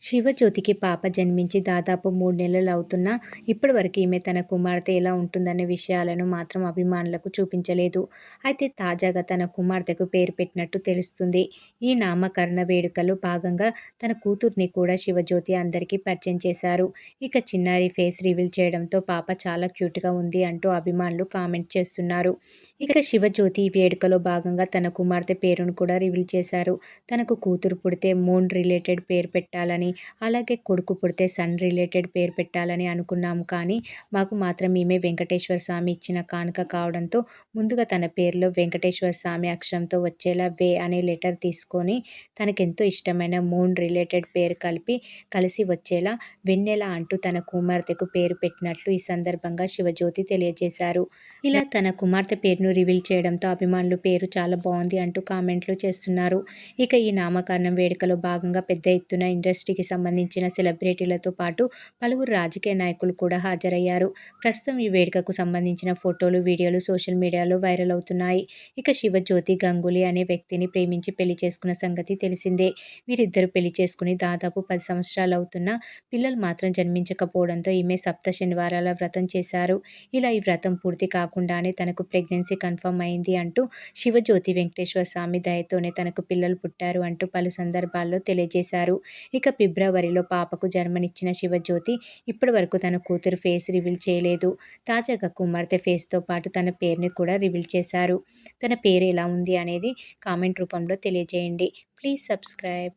శివజ్యోతికి పాప జన్మించి దాదాపు 3 నెలలు అవుతున్నా ఇప్పటివరకు ఈమె తన కుమార్తె ఎలా ఉంటుందనే విషయాలను మాత్రం అభిమానులకు చూపించలేదు. అయితే తాజాగా తన కుమార్తెకు పేరు పెట్టినట్టు తెలుస్తుంది. ఈ నామకరణ వేడుకలో భాగంగా తన కూతుర్ని కూడా శివజ్యోతి అందరికీ పరిచయం చేశారు. ఇక చిన్నారి ఫేస్ రివీల్ చేయడంతో పాప చాలా క్యూట్గా ఉంది అంటూ అభిమానులు కామెంట్ చేస్తున్నారు. ఇక శివజ్యోతి ఈ వేడుకలో భాగంగా తన కుమార్తె పేరును కూడా రివీల్ చేశారు. తనకు కూతురు పుడితే మూన్ రిలేటెడ్ పేరు పెట్టాలని, అలాగే కొడుకు పుడితే సన్ రిలేటెడ్ పేరు పెట్టాలని అనుకున్నాము, కానీ మాకు మాత్రం ఈమె వెంకటేశ్వర స్వామి ఇచ్చిన కానుక కావడంతో ముందుగా తన పేరులో వెంకటేశ్వర స్వామి అక్షరంతో వచ్చేలా వే అనే లెటర్ తీసుకొని తనకెంతో ఇష్టమైన మూన్ రిలేటెడ్ పేరు కలిసి వచ్చేలా వెన్నెల అంటూ తన కుమార్తెకు పేరు పెట్టినట్లు ఈ సందర్భంగా శివజ్యోతి తెలియజేశారు. ఇలా తన కుమార్తె పేరును రివీల్ చేయడంతో అభిమానులు పేరు చాలా బాగుంది అంటూ కామెంట్లు చేస్తున్నారు. ఇక ఈ నామకరణం వేడుకలో భాగంగా పెద్ద ఎత్తున ఇండస్ట్రీకి సంబంధించిన సెలబ్రిటీలతో పాటు పలువురు రాజకీయ నాయకులు కూడా హాజరయ్యారు. ప్రస్తుతం ఈ వేడుకకు సంబంధించిన ఫోటోలు, వీడియోలు సోషల్ మీడియాలో వైరల్ అవుతున్నాయి. ఇక శివజ్యోతి గంగూలీ అనే వ్యక్తిని ప్రేమించి పెళ్లి చేసుకున్న సంగతి తెలిసిందే. వీరిద్దరు పెళ్లి చేసుకుని దాదాపు 10 సంవత్సరాలు అవుతున్నా పిల్లలు మాత్రం జన్మించకపోవడంతో ఈమె సప్త శనివారాల వ్రతం చేశారు. ఇలా ఈ వ్రతం పూర్తి కాకుండానే తనకు ప్రెగ్నెన్సీ కన్ఫర్మ్ అయింది అంటూ శివజ్యోతి వెంకటేశ్వర స్వామి దయతోనే తనకు పిల్లలు పుట్టారు అంటూ పలు సందర్భాల్లో తెలియజేశారు. ఇక ఫిబ్రవరిలో పాపకు జన్మనిచ్చిన శివజ్యోతి ఇప్పటివరకు తన కూతురు ఫేస్ రివీల్ చేయలేదు. తాజాగా కుమార్తె ఫేస్తో పాటు తన పేరుని కూడా రివీల్ చేశారు. తన పేరు ఎలా ఉంది అనేది కామెంట్ రూపంలో తెలియజేయండి. Please subscribe.